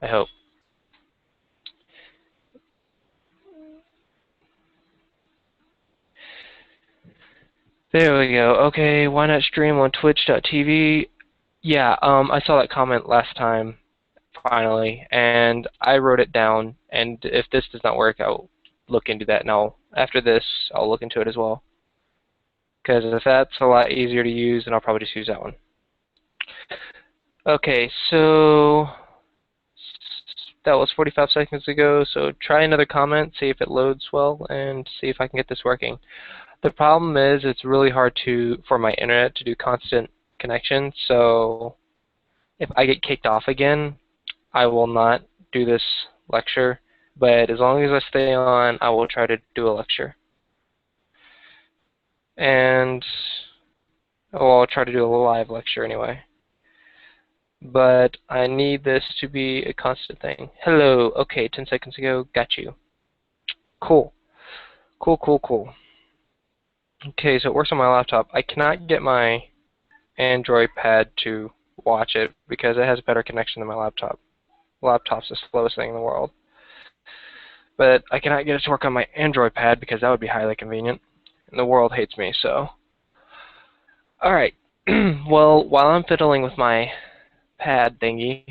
I hope. There we go. Okay, why not stream on twitch.tv? Yeah, I saw that comment last time, finally, and I wrote it down, and if this does not work, I'll look into that, and after this, I'll look into it as well. Because if that's a lot easier to use, then I'll probably just use that one. Okay, so that was 45 seconds ago, so try another comment, see if it loads well, and see if I can get this working. The problem is it's really hard for my internet to do constant connection, so if I get kicked off again, I will not do this lecture, but as long as I stay on, I will try to do a lecture. And, well, I'll try to do a live lecture anyway. But I need this to be a constant thing. Hello, okay, 10 seconds ago, got you. Cool. Cool, cool, cool. Okay, so it works on my laptop. I cannot get my Android pad to watch it because it has a better connection than my laptop. Laptop's the slowest thing in the world. But I cannot get it to work on my Android pad because that would be highly convenient. And the world hates me, so. Alright. Well, while I'm fiddling with my pad thingy,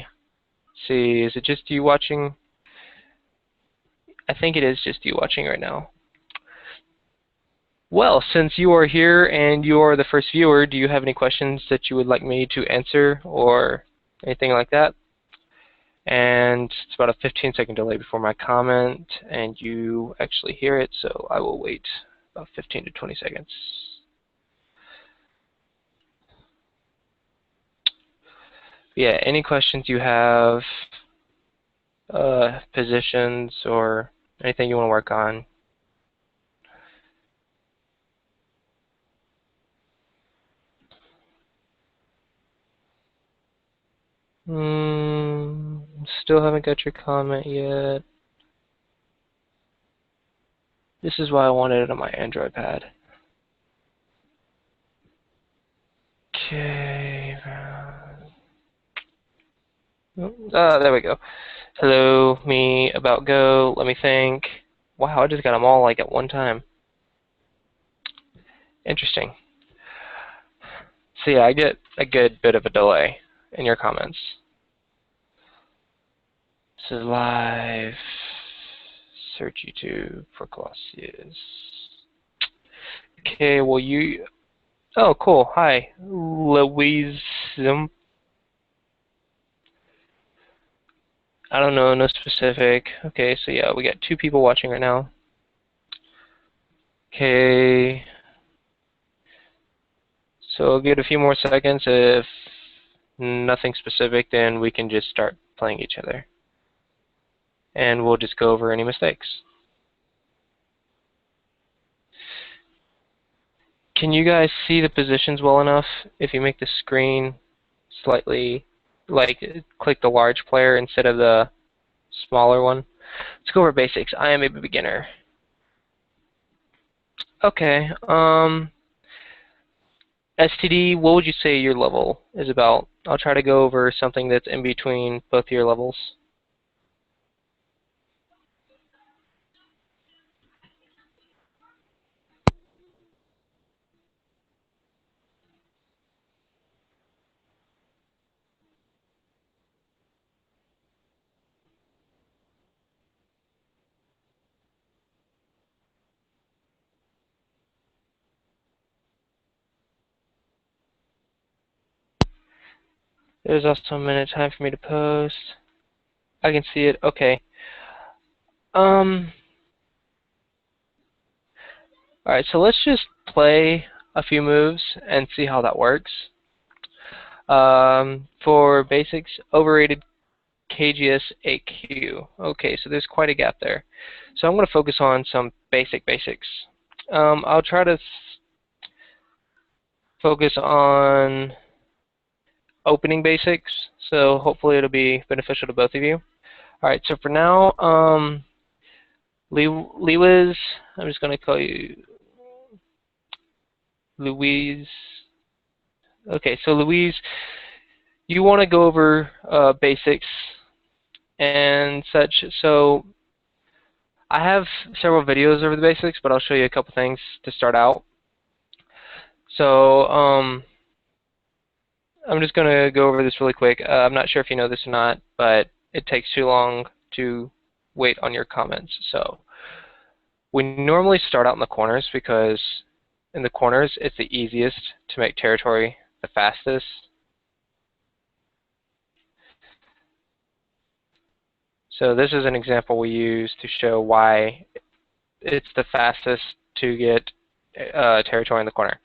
see, is it just you watching? I think it is just you watching right now. Well, since you are here and you are the first viewer, do you have any questions that you would like me to answer or anything like that? And it's about a 15-second delay before my comment, and you actually hear it, so I will wait about 15 to 20 seconds. Yeah, any questions you have, positions, or anything you want to work on? Still haven't got your comment yet. This is why I wanted it on my Android pad. Okay. There we go. Hello, me, about go, let me think. Wow, I just got them all like at one time. Interesting. So yeah, I get a good bit of a delay in your comments. This is live. Search YouTube for Clossi. Okay, well you... Oh, cool. Hi, Louise. I don't know, no specific. Okay, so yeah, we got 2 people watching right now. Okay. So I'll give it a few more seconds. If nothing specific, then we can just start playing each other. And we'll just go over any mistakes. Can you guys see the positions well enough if you make the screen slightly, like, click the large player instead of the smaller one? Let's go over basics. I am a beginner. Okay, STD, what would you say your level is about? I'll try to go over something that's in between both your levels. There's also a minute time for me to post. I can see it. Okay. Alright, so let's just play a few moves and see how that works. For basics, overrated KGS 8Q. Okay, so there's quite a gap there. So I'm going to focus on some basics. I'll try to focus on opening basics, so hopefully it'll be beneficial to both of you. Alright, so for now, Lewis, I'm just going to call you Louise. Okay, so Louise, you want to go over basics and such. So I have several videos over the basics, but I'll show you a couple things to start out. So I'm just going to go over this really quick. I'm not sure if you know this or not, but it takes too long to wait on your comments. So we normally start out in the corners because in the corners it's the easiest to make territory the fastest. So this is an example we use to show why it's the fastest to get territory in the corner.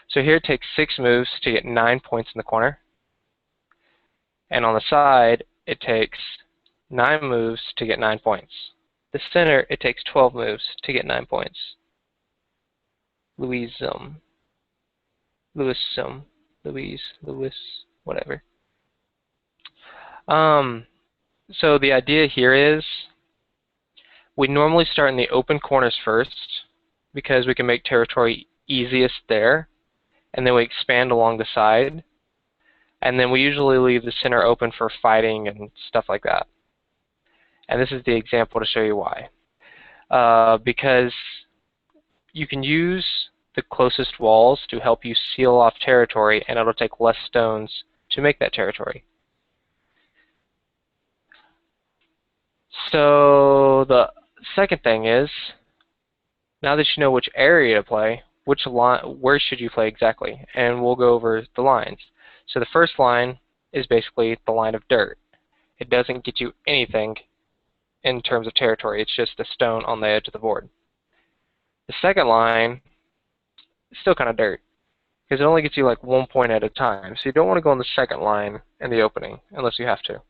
So here it takes 6 moves to get 9 points in the corner. And on the side, it takes 9 moves to get 9 points. The center, it takes 12 moves to get 9 points. Louise, whatever. So the idea here is we normally start in the open corners first because we can make territory easiest there, and then we expand along the side, and then we usually leave the center open for fighting and stuff like that. And this is the example to show you why. Because you can use the closest walls to help you seal off territory, and it'll take less stones to make that territory. So the second thing is, now that you know which area to play, which line, where should you play exactly? And we'll go over the lines. So the first line is basically the line of dirt. It doesn't get you anything in terms of territory. It's just a stone on the edge of the board. The second line is still kind of dirt because it only gets you like 1 point at a time. So you don't want to go on the second line in the opening unless you have to.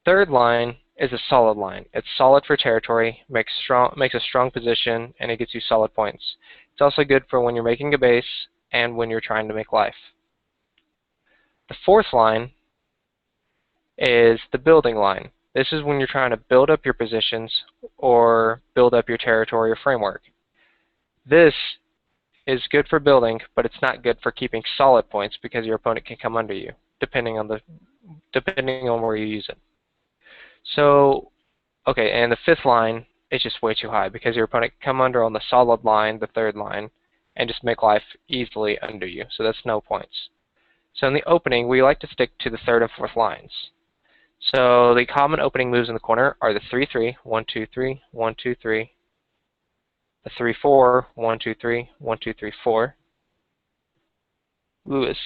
Third line is a solid line. It's solid for territory, makes a strong position, and it gets you solid points. It's also good for when you're making a base and when you're trying to make life. The fourth line is the building line. This is when you're trying to build up your positions or build up your territory or framework. This is good for building, but it's not good for keeping solid points because your opponent can come under you, depending on where you use it. So, okay, and the fifth line is just way too high because your opponent can come under on the solid line, the third line, and just make life easily under you. So that's no points. So in the opening, we like to stick to the third and fourth lines. So the common opening moves in the corner are the 3-3, 1-2-3, 1-2-3, the 3-4, 1-2-3, 1-2-3-4. Lewis.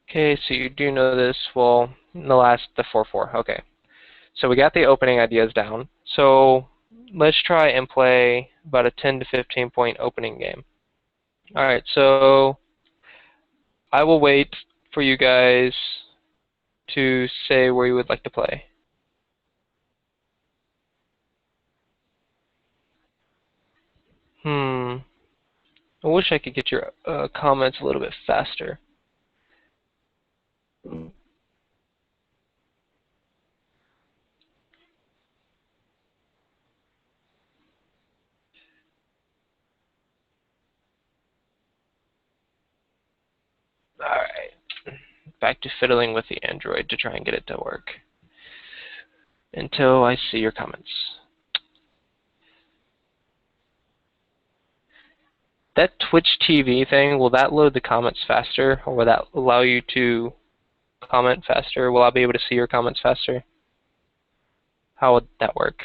Okay, so you do know this. Well, the 4-4. Okay. So we got the opening ideas down. So let's try and play about a 10 to 15 point opening game. Alright, so I will wait for you guys to say where you would like to play. I wish I could get your comments a little bit faster. Alright. Back to fiddling with the Android to try and get it to work. Until I see your comments. That Twitch TV thing, will that load the comments faster? Or will that allow you to comment faster? Will I be able to see your comments faster? How would that work?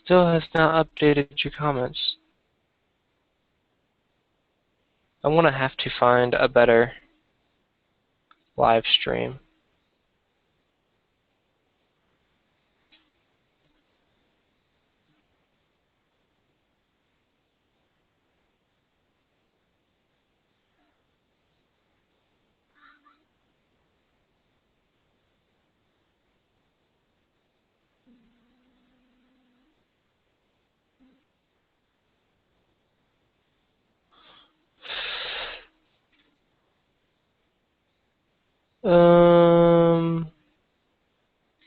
Still has not updated your comments. I'm gonna have to find a better live stream.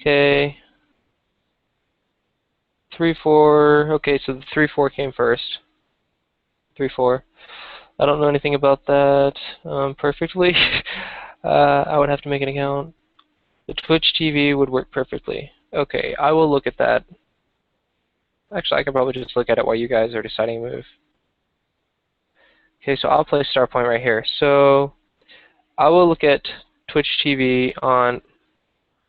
Okay. 3, 4. Okay, so the 3, 4 came first. 3, 4. I don't know anything about that perfectly. I would have to make an account. The Twitch TV would work perfectly. Okay, I will look at that. Actually, I could probably just look at it while you guys are deciding a move. Okay, so I'll place Star Point right here. So I will look at Twitch TV on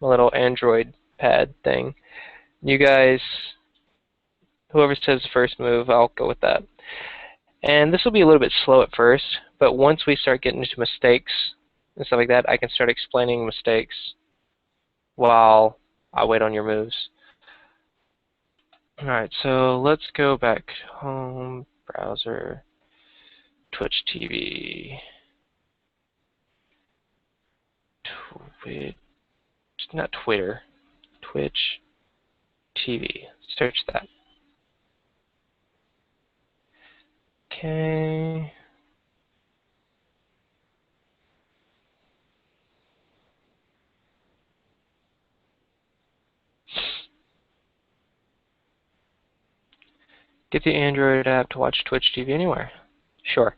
my little Android pad thing. You guys, whoever says the first move, I'll go with that. And this will be a little bit slow at first, but once we start getting into mistakes and stuff like that, I can start explaining mistakes while I wait on your moves. Alright, so let's go back home, browser, Twitch TV, not Twitter, Twitch TV. Search that. Okay. Get the Android app to watch Twitch TV anywhere. Sure.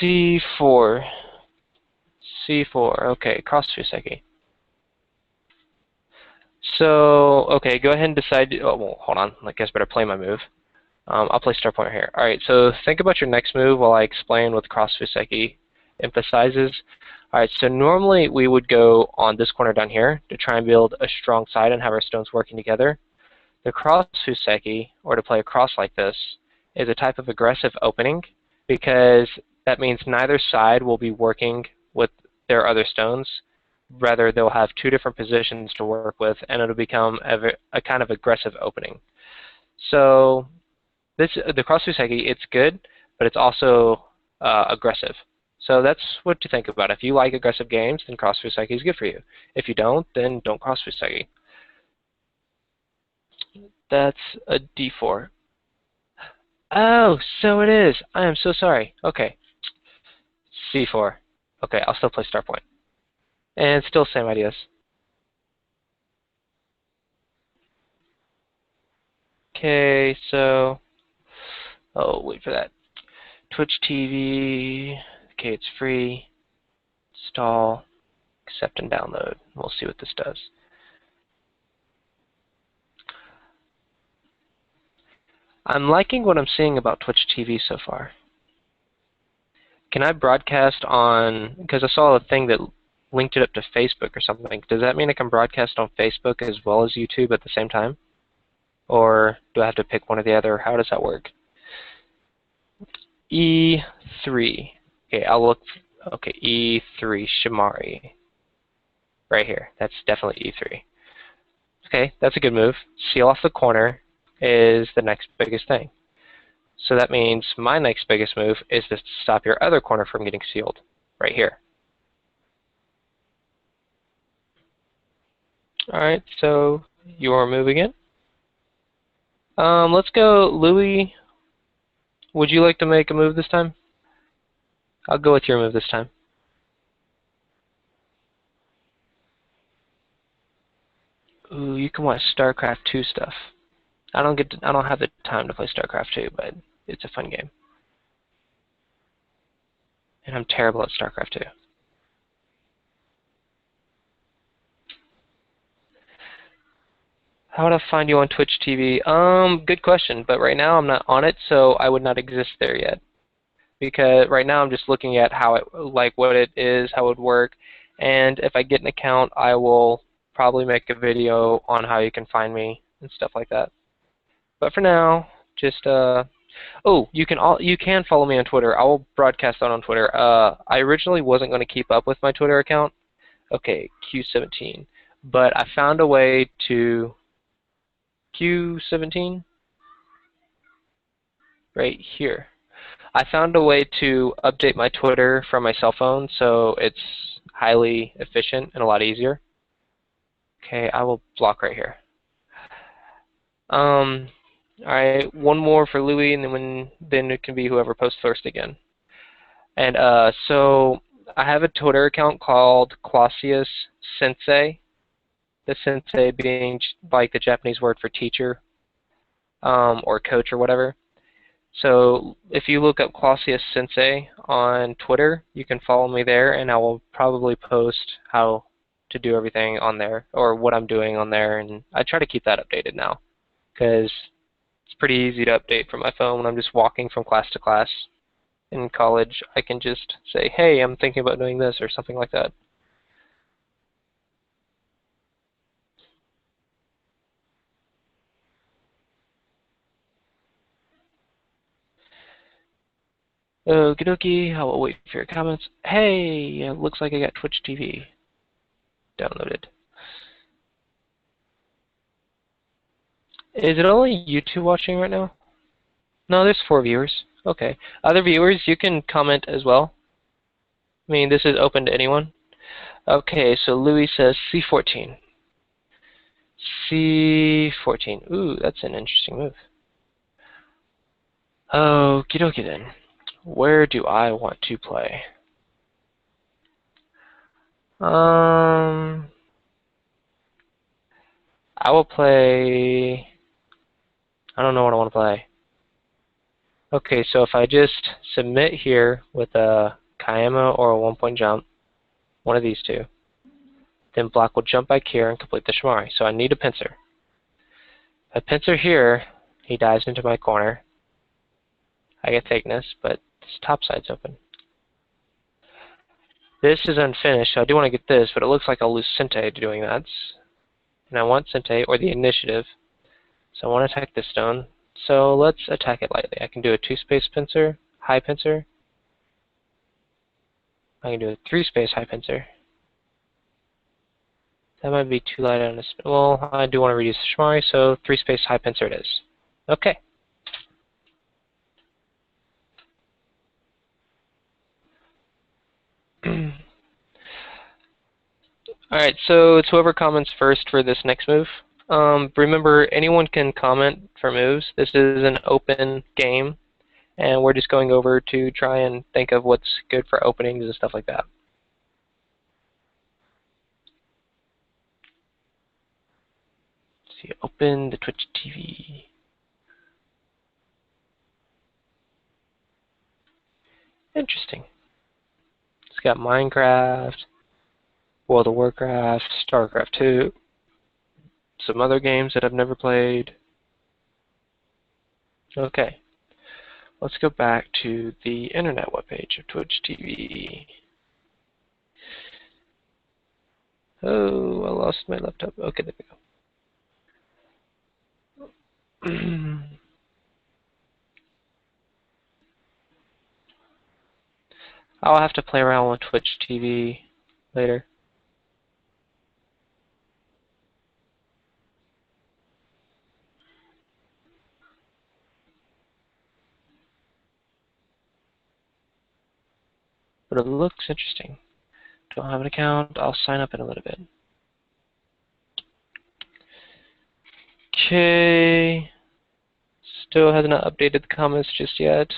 C4. C4. Okay, cross Fuseki. So, okay, go ahead and decide. Oh, well, hold on. I guess I better play my move. I'll play Star Point here. Alright, so think about your next move while I explain what the cross Fuseki emphasizes. Alright, so normally we would go on this corner down here to try and build a strong side and have our stones working together. The cross Fuseki, or to play a cross like this, is a type of aggressive opening because that means neither side will be working with their other stones. Rather, they'll have two different positions to work with, and it'll become a kind of aggressive opening. So the cross Fuseki, it's good, but it's also aggressive. So that's what to think about. If you like aggressive games, then cross Fuseki is good for you. If you don't, then don't cross Fuseki. That's a d4. Oh, so it is. I am so sorry. Okay. C4. Okay, I'll still play Star Point. And still same ideas. Okay, so... Oh, wait for that. Twitch TV. Okay, it's free. Install. Accept and download. We'll see what this does. I'm liking what I'm seeing about Twitch TV so far. Can I broadcast on, because I saw a thing that linked it up to Facebook or something. Does that mean I can broadcast on Facebook as well as YouTube at the same time? Or do I have to pick one or the other? How does that work? E3. Okay, I'll look. Okay, E3 Shimari. Right here. That's definitely E3. Okay, that's a good move. Seal off the corner is the next biggest thing. So that means my next biggest move is to stop your other corner from getting sealed. Right here. Alright, so your move again. Let's go, Louis. Would you like to make a move this time? I'll go with your move this time. Ooh, you can watch StarCraft 2 stuff. I don't have the time to play StarCraft 2, but it's a fun game. And I'm terrible at StarCraft 2. How would I find you on Twitch TV? Good question, but right now I'm not on it, so I would not exist there yet. Because right now I'm just looking at how it, like what it is, how it would work, and if I get an account, I will probably make a video on how you can find me and stuff like that. But for now, Just oh, you can follow me on Twitter. I will broadcast that on Twitter. I originally wasn't going to keep up with my Twitter account. Okay, Q17. But I found a way to Q17 right here. I found a way to update my Twitter from my cell phone, so it's highly efficient and a lot easier. Okay, I will block right here. All right, one more for Louis, and then it can be whoever posts first again. And so I have a Twitter account called Clossi Sensei. The sensei being like the Japanese word for teacher, or coach or whatever. So if you look up Clossi Sensei on Twitter, you can follow me there, and I will probably post how to do everything on there, or what I'm doing on there, and I try to keep that updated now, because it's pretty easy to update from my phone when I'm just walking from class to class. In college, I can just say, hey, I'm thinking about doing this, or something like that. Okie dokie, I will wait for your comments. Hey, it looks like I got Twitch TV downloaded. Is it only you two watching right now? No, there's 4 viewers. Okay. Other viewers, you can comment as well. I mean, this is open to anyone. Okay, so Louis says C14. C14. Ooh, that's an interesting move. Okie dokie then. Where do I want to play? I will play... I don't know what I want to play. Okay, so if I just submit here with a Kayama or a 1-point jump, one of these two, then black will jump back here and complete the Shimari. So I need a pincer. If I pincer here, he dives into my corner. I get thickness, but this top side's open. This is unfinished, so I do want to get this, but it looks like I'll lose Sente to doing that. And I want Sente, or the initiative. So I want to attack this stone. So let's attack it lightly. I can do a 2-space pincer, high pincer. I can do a 3-space high pincer. That might be too light on this. Well, I do want to reduce the Shimari, so 3-space high pincer it is. Okay. Alright, so it's whoever comments first for this next move. Remember, anyone can comment for moves. This is an open game, and we're just going over to try and think of what's good for openings and stuff like that. Let's see, open the Twitch TV. Interesting. It's got Minecraft, World of Warcraft, StarCraft 2, some other games that I've never played. Okay. Let's go back to the internet webpage of Twitch TV. Oh, I lost my laptop. Okay, there we go. I'll have to play around with Twitch TV later. But it looks interesting. Don't have an account. I'll sign up in a little bit. Okay. Still hasn't updated the comments just yet.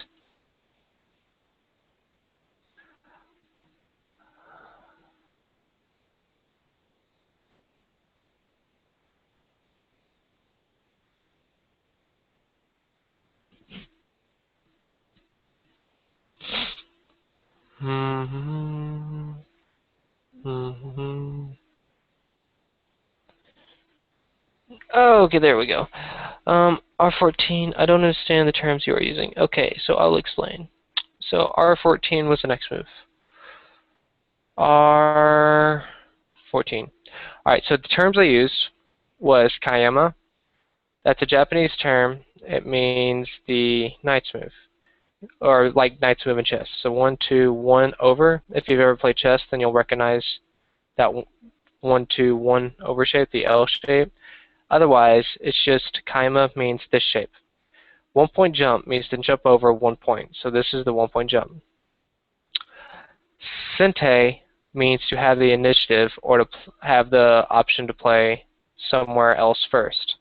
Oh, okay, there we go. R14, I don't understand the terms you are using. Okay, so I'll explain. So R14 was the next move. R14. Alright, so the terms I used was Kayama. That's a Japanese term. It means the knight's move, or like knight's move in chess. So 1, 2, 1 over. If you've ever played chess, then you'll recognize that 1, 2, 1 over shape, the L shape. Otherwise, it's just kaima means this shape. 1 point jump means to jump over 1 point. So this is the 1 point jump. Sente means to have the initiative or to have the option to play somewhere else first.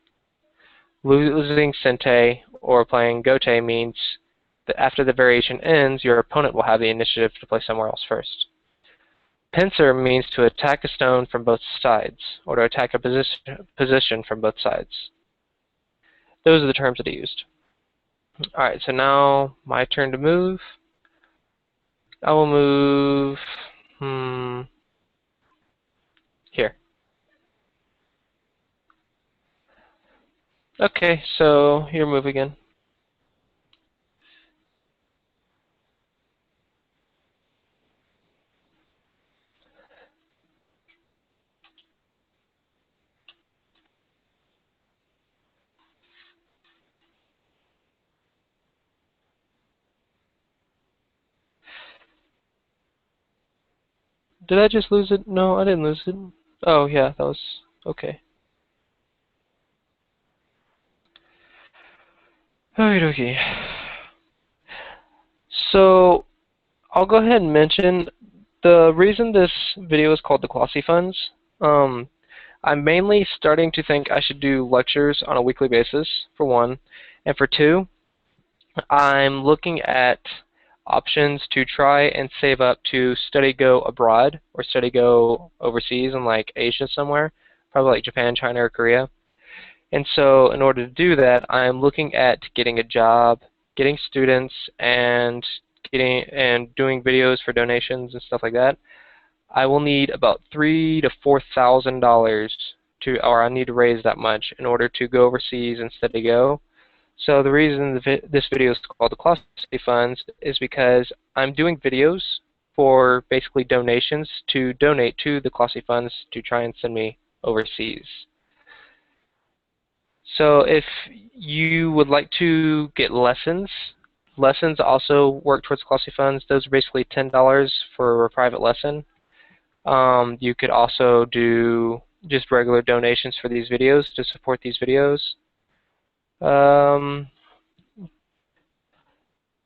Losing Sente or playing Gote means that after the variation ends, your opponent will have the initiative to play somewhere else first. Pincer means to attack a stone from both sides, or to attack a position from both sides. Those are the terms that I used. Alright, so now my turn to move. I will move here. Okay, so your move again. Did I just lose it? No, I didn't lose it. Oh, yeah, that was okay. Okie So, I'll go ahead and mention the reason this video is called the Clossi Funds. I'm mainly starting to think I should do lectures on a weekly basis, for one. And for two, I'm looking at options to try and save up to study go abroad or study go overseas in like Asia somewhere, probably like Japan, China, or Korea. And so in order to do that, I'm looking at getting a job, getting students, and doing videos for donations and stuff like that. I will need about $3,000 to $4,000 or I need to raise that much in order to go overseas and study go. So the reason this video is called the Clossi Funds is because I'm doing videos for basically donations to donate to the Clossi Funds to try and send me overseas. So if you would like to get lessons also work towards Clossi Funds. Those are basically $10 for a private lesson. You could also do just regular donations for these videos to support these videos.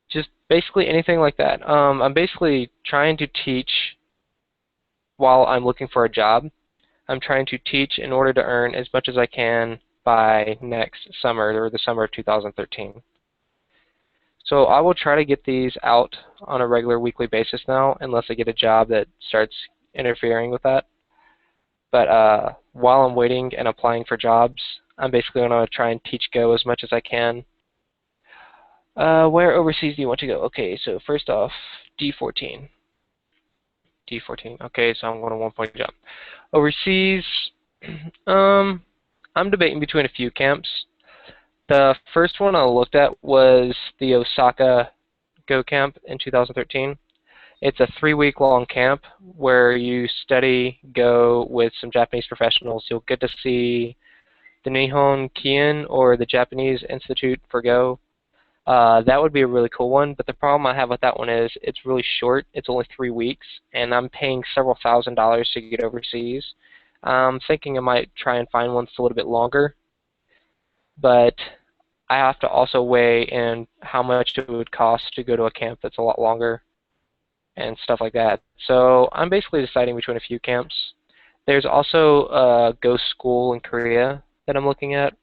Just basically anything like that. I'm basically trying to teach while I'm looking for a job. I'm trying to teach in order to earn as much as I can by next summer, or the summer of 2013. So I will try to get these out on a regular weekly basis now, unless I get a job that starts interfering with that. But while I'm waiting and applying for jobs, I'm basically going to try and teach Go as much as I can. Where overseas do you want to go? Okay, so first off, D14. D14. Okay, so I'm going to 1 point jump. Overseas, I'm debating between a few camps. The first one I looked at was the Osaka Go camp in 2013. It's a 3-week-long camp where you study Go with some Japanese professionals. You'll get to see the Nihon Kien, or the Japanese Institute for Go. That would be a really cool one, but the problem I have with that one is it's really short. It's only 3 weeks, and I'm paying several $1,000s to get overseas. I'm thinking I might try and find one that's a little bit longer, but I have to also weigh in how much it would cost to go to a camp that's a lot longer and stuff like that. So I'm basically deciding between a few camps. There's also a Go school in Korea that I'm looking at,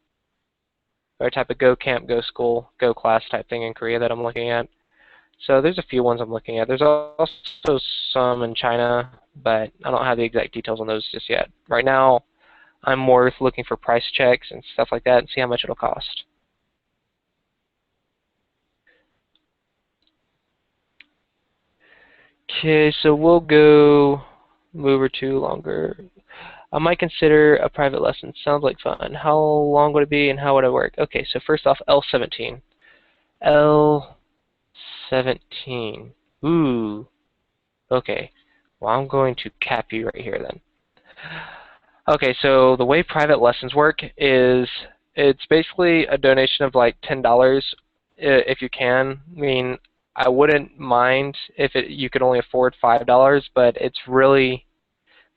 or a type of Go camp, Go school, Go class type thing in Korea that I'm looking at. So there's a few ones I'm looking at. There's also some in China, but I don't have the exact details on those just yet. Right now, I'm more looking for price checks and stuff like that and see how much it'll cost. Okay, so we'll go move or two longer. I might consider a private lesson. Sounds like fun. How long would it be and how would it work? Okay, so first off, L17. L17. Ooh. Okay. Well, I'm going to cap you right here then. Okay, so the way private lessons work is It's basically a donation of like $10 if you can. I mean, I wouldn't mind if you could only afford $5, but it's really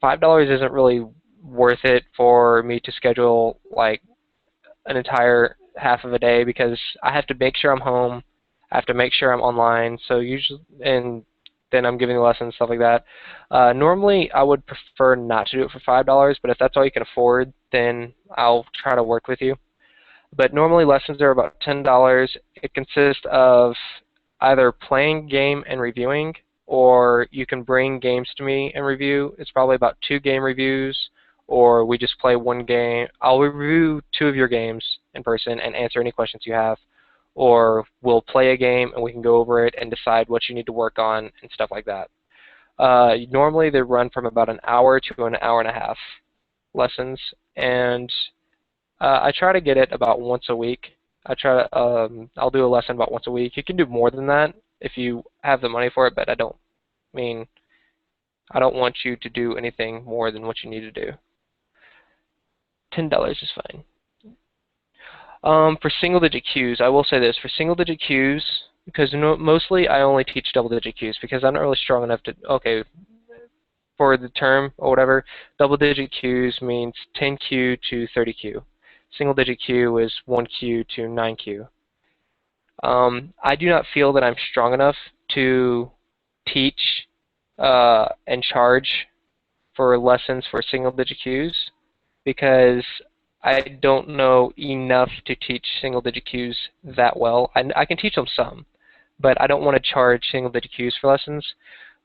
$5 isn't really worth it for me to schedule like an entire half of a day because I have to make sure I'm home. I have to make sure I'm online. So usually, and then I'm giving lessons, stuff like that. Normally, I would prefer not to do it for $5, but if that's all you can afford, then I'll try to work with you. But normally lessons are about $10. It consists of either playing game and reviewing, or you can bring games to me and review. It's probably about 2 game reviews, or we just play 1 game. I'll review 2 of your games in person and answer any questions you have, or we'll play a game and we can go over it and decide what you need to work on and stuff like that. Normally they run from about an hour to an hour and a half lessons, and I try to get it about once a week. I'll do a lesson about once a week. You can do more than that if you have the money for it, but I don't mean I don't want you to do anything more than what you need to do. $10 is fine. For single-digit Qs, I will say this: for single-digit Qs, because mostly I only teach double-digit Qs because I'm not really strong enough to. Okay, for the term or whatever, double-digit Qs means 10Q to 30Q. Single-digit Q is 1Q to 9Q. I do not feel that I'm strong enough to teach and charge for lessons for single-digit Qs because I don't know enough to teach single-digit Qs that well. I can teach them some, but I don't want to charge single-digit Qs for lessons.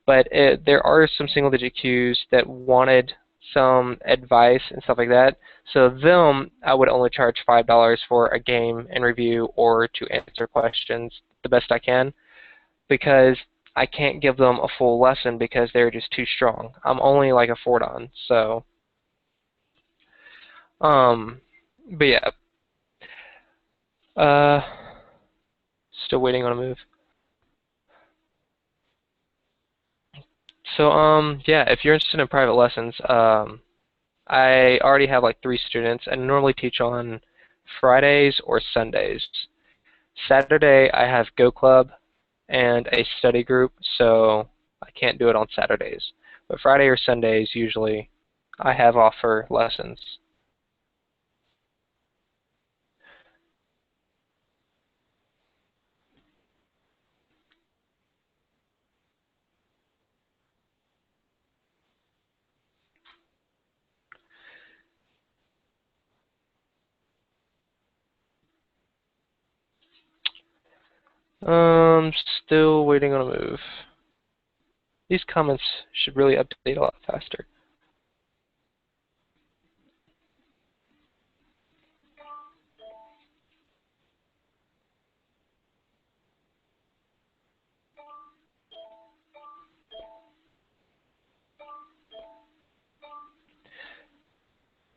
But there are some single-digit Qs that wanted some advice and stuff like that. So them, I would only charge $5 for a game and review or to answer questions the best I can because I can't give them a full lesson because they're just too strong. I'm only like a 4-dan, so but yeah. Uh, Still waiting on a move. So yeah, if you're interested in private lessons, I already have like 3 students and normally teach on Fridays or Sundays. Saturday I have Go Club and a study group, so I can't do it on Saturdays. But Friday or Sundays usually I have off for lessons. Still waiting on a move. These comments should really update a lot faster.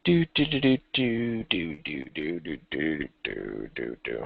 Do do do do do do do do do do do do do.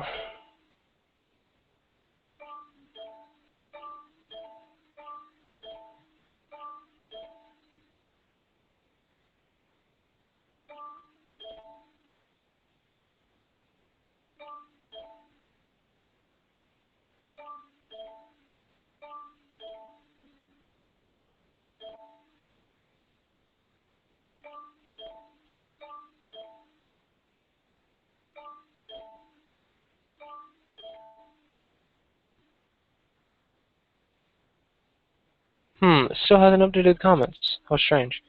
Still hasn't updated comments. How strange.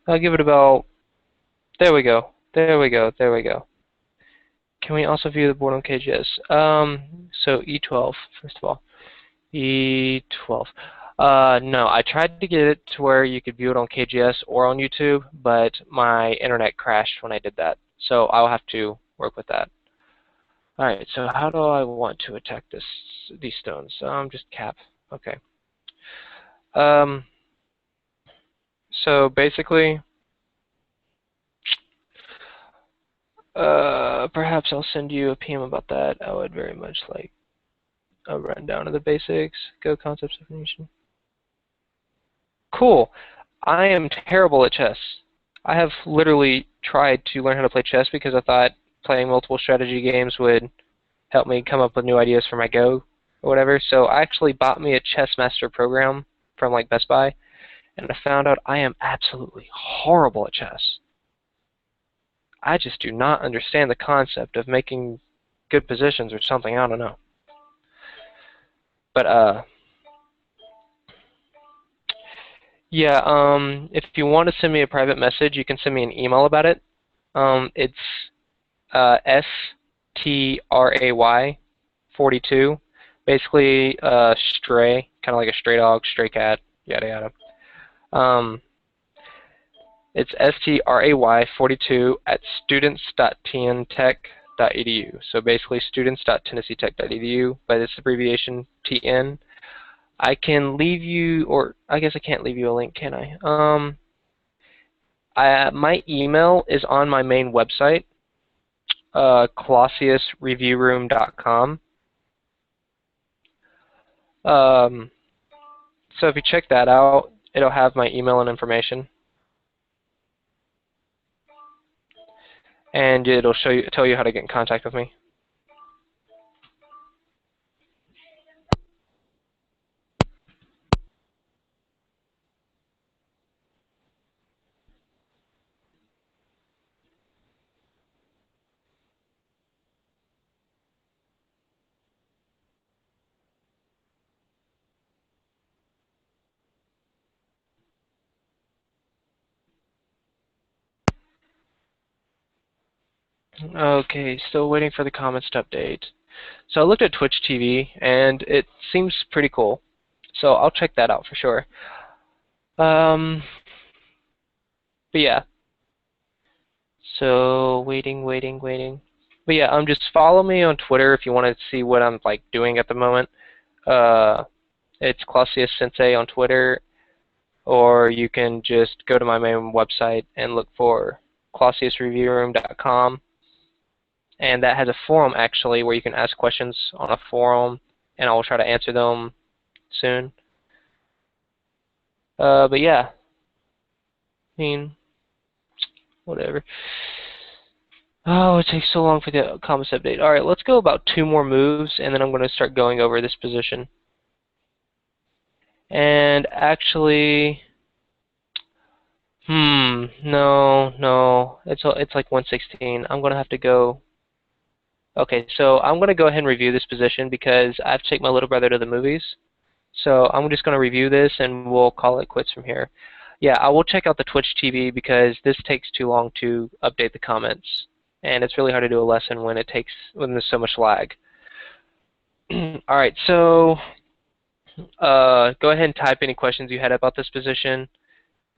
I'll give it about. There we go. There we go. There we go. Can we also view the board on KGS? So E12, first of all. E12. No, I tried to get it to where you could view it on KGS or on YouTube, but my internet crashed when I did that. So I'll have to work with that. Alright, so how do I want to attack these stones? Just cap. Okay. So basically, perhaps I'll send you a PM about that. I would very much like a rundown of the basics. Go concepts definition. Cool. I am terrible at chess. I have literally tried to learn how to play chess because I thought playing multiple strategy games would help me come up with new ideas for my Go or whatever. So I actually bought me a Chess Master program from like Best Buy, and I found out I am absolutely horrible at chess. I just do not understand the concept of making good positions or something. I don't know. But yeah. If you want to send me a private message, you can send me an email about it. It's STRAY 42. Basically, stray, kind of like a stray dog, stray cat, yada yada. It's STRAY 42 at students.tntech.edu. So basically students.tennesseetech.edu, but it's abbreviation TN. I can leave you, or I guess I can't leave you a link, can I? My email is on my main website, ClossiusReviewRoom.com. So if you check that out, it'll have my email and information. And it'll tell you how to get in contact with me. Okay, still waiting for the comments to update. So I looked at Twitch TV, and it seems pretty cool. So I'll check that out for sure. But yeah. So waiting. But yeah, just follow me on Twitter if you want to see what I'm like doing at the moment. It's Clausius Sensei on Twitter, or you can just go to my main website and look for ClausiusReviewRoom.com. And that has a forum actually where you can ask questions on a forum, and I will try to answer them soon. But yeah, I mean, whatever. Oh, it takes so long for the comments to update. All right, let's go about 2 more moves, and then I'm going to start going over this position. And actually, no, it's like 116. I'm going to have to go. Okay, so I'm going to go ahead and review this position because I have to take my little brother to the movies. So I'm just going to review this, and we'll call it quits from here. Yeah, I will check out the Twitch TV because this takes too long to update the comments, and it's really hard to do a lesson when there's so much lag. All right, so go ahead and type any questions you had about this position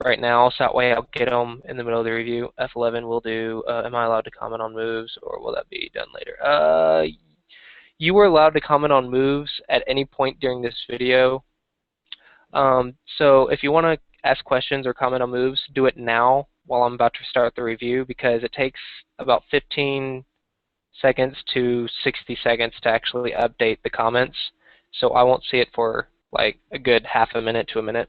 right now, so that way I'll get them in the middle of the review. F11 will do. Am I allowed to comment on moves, or will that be done later? You were allowed to comment on moves at any point during this video. So if you want to ask questions or comment on moves, do it now while I'm about to start the review because it takes about 15 seconds to 60 seconds to actually update the comments. So I won't see it for like a good half a minute to a minute.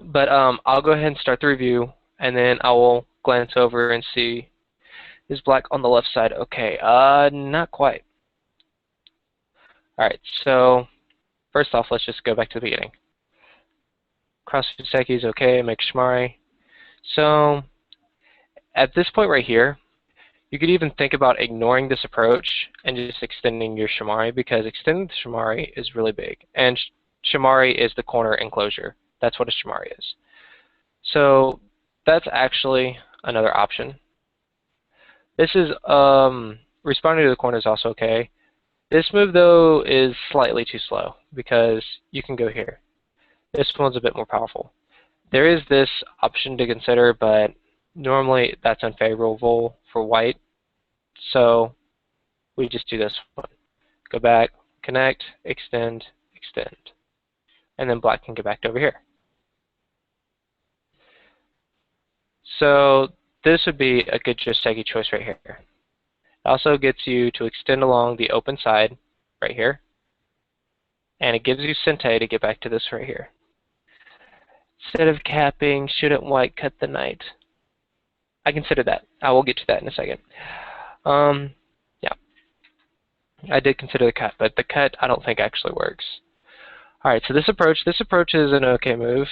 But I'll go ahead and start the review, and then I will glance over and see, is black on the left side? Okay, not quite. All right, so first off, let's just go back to the beginning. Cross Fuseki is okay, make Shimari. So at this point right here, you could even think about ignoring this approach and just extending your Shimari because extending the Shimari is really big. And Shimari is the corner enclosure. That's what a Shimari is. So that's actually another option. This is responding to the corner is also okay. This move though is slightly too slow because you can go here. This one's a bit more powerful. There is this option to consider, but normally that's unfavorable for white. So we just do this one. Go back, connect, extend, extend. And then black can get back to over here. So this would be a good Joseki choice right here. It also gets you to extend along the open side right here. And it gives you Sente to get back to this right here. Instead of capping, shouldn't white cut the knight? I consider that. I will get to that in a second. Yeah, I did consider the cut, but the cut I don't think actually works. All right, so this approach is an okay move.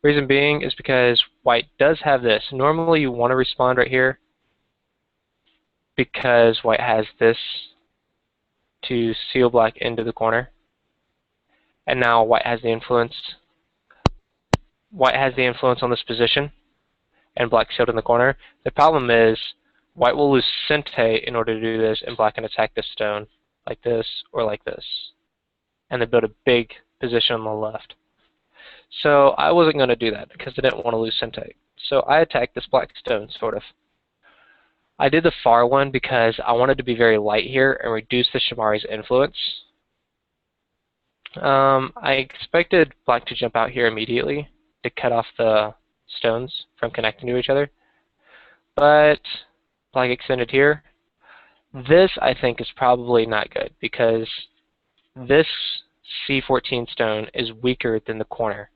Reason being is because white does have this. Normally you want to respond right here because white has this to seal black into the corner. And now white has the influence. White has the influence on this position, and black sealed in the corner. The problem is white will lose Sente in order to do this, and black can attack this stone like this or like this. And they build a big position on the left. So I wasn't going to do that because I didn't want to lose Sente. So I attacked this black stone, sort of. I did the far one because I wanted to be very light here and reduce the Shamari's influence. I expected black to jump out here immediately to cut off the stones from connecting to each other. But black extended here. This, I think, is probably not good because this C14 stone is weaker than the corner.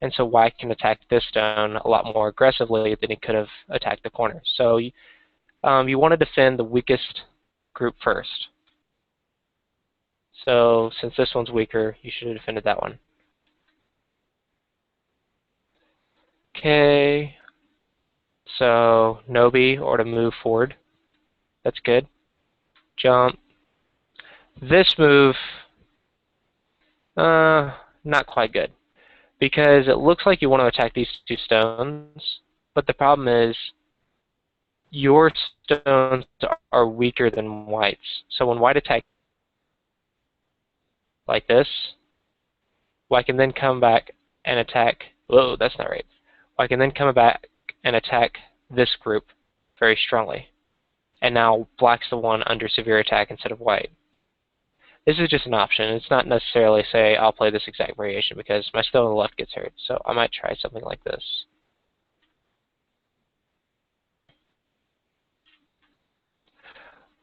And so white can attack this stone a lot more aggressively than he could have attacked the corner. So you want to defend the weakest group first. So since this one's weaker, you should have defended that one. Okay, so Nobi, or to move forward. That's good. Jump. This move, not quite good. Because it looks like you want to attack these two stones, but the problem is your stones are weaker than white's. So when white attacks like this, white can then come back and attack. Whoa, that's not right. White can then come back and attack this group very strongly. And now black's the one under severe attack instead of white. This is just an option. It's not necessarily say I'll play this exact variation because my stone on the left gets hurt. So I might try something like this.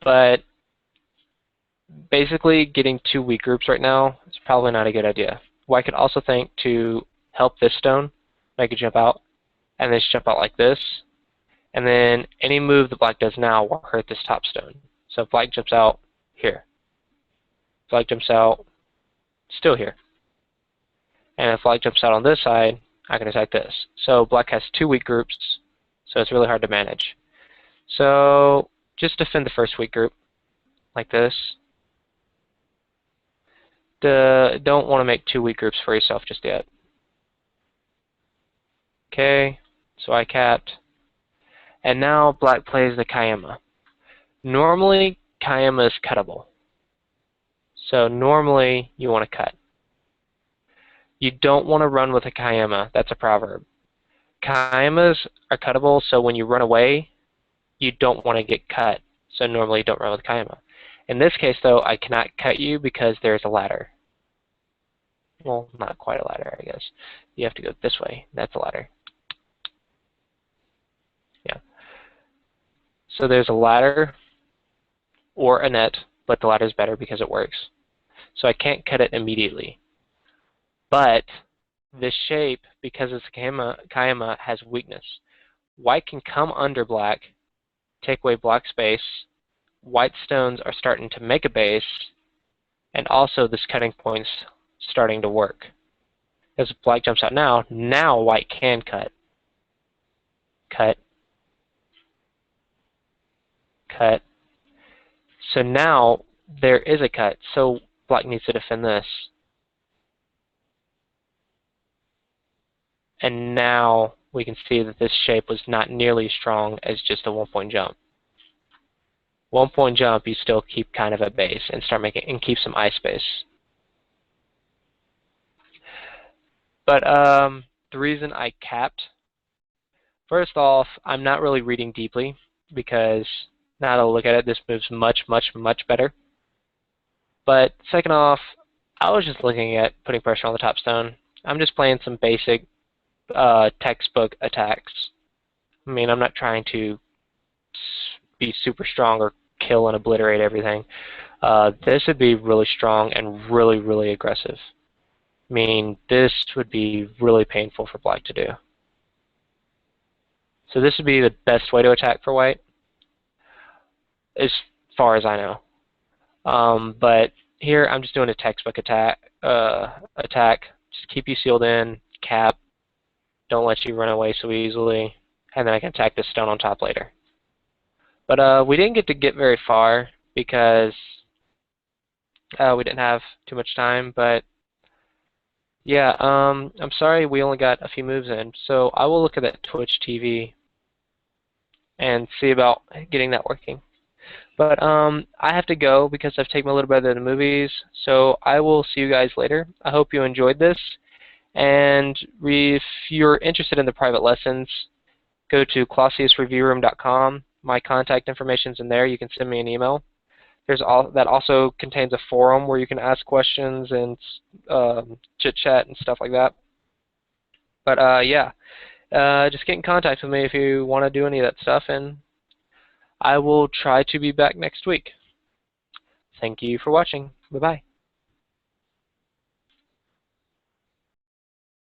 But basically getting two weak groups right now is probably not a good idea. White could also think to help this stone, make it jump out, and then jump out like this. And then any move that black does now will hurt this top stone. So if black jumps out here, black jumps out still here. And if black jumps out on this side, I can attack this. So black has two weak groups, so it's really hard to manage. So just defend the first weak group like this. Don't want to make two weak groups for yourself just yet. Okay, so I capped. And now black plays the Kayama. Normally, Kayama is cuttable. So normally, you want to cut. You don't want to run with a Kayama. That's a proverb. Kayamas are cuttable, so when you run away, you don't want to get cut. So normally, you don't run with Kayama. In this case, though, I cannot cut you because there's a ladder. Well, not quite a ladder, I guess. You have to go this way. That's a ladder. Yeah. So there's a ladder or a net, but the ladder is better because it works. So I can't cut it immediately. But this shape, because it's a Kayama, has weakness. White can come under black, take away black space. White stones are starting to make a base, and also this cutting point's starting to work. As black jumps out now white can cut. Cut. Cut. So now there is a cut, so black needs to defend this. And now we can see that this shape was not nearly as strong as just a one-point jump. One-point jump, you still keep kind of at base and start making and keep some eye space. But the reason I capped, first off, I'm not really reading deeply because now that I look at it, this moves much, much, much better. But second off, I was just looking at putting pressure on the top stone. I'm just playing some basic textbook attacks. I mean, I'm not trying to be super strong or kill and obliterate everything. This would be really strong and really, really aggressive. I mean, this would be really painful for black to do. So this would be the best way to attack for white, as far as I know. But here I'm just doing a textbook attack. Just keep you sealed in, cap, don't let you run away so easily, and then I can attack this stone on top later. But we didn't get very far because we didn't have too much time. But yeah, I'm sorry we only got a few moves in. So I will look at that Twitch TV and see about getting that working. But I have to go because I've taken a little bit of the movies. So I will see you guys later. I hope you enjoyed this. And if you're interested in the private lessons, go to ClossiusReviewRoom.com. My contact information's in there. You can send me an email. That also contains a forum where you can ask questions and chit-chat and stuff like that. But yeah, just get in contact with me if you want to do any of that stuff, and I will try to be back next week. Thank you for watching. Bye-bye.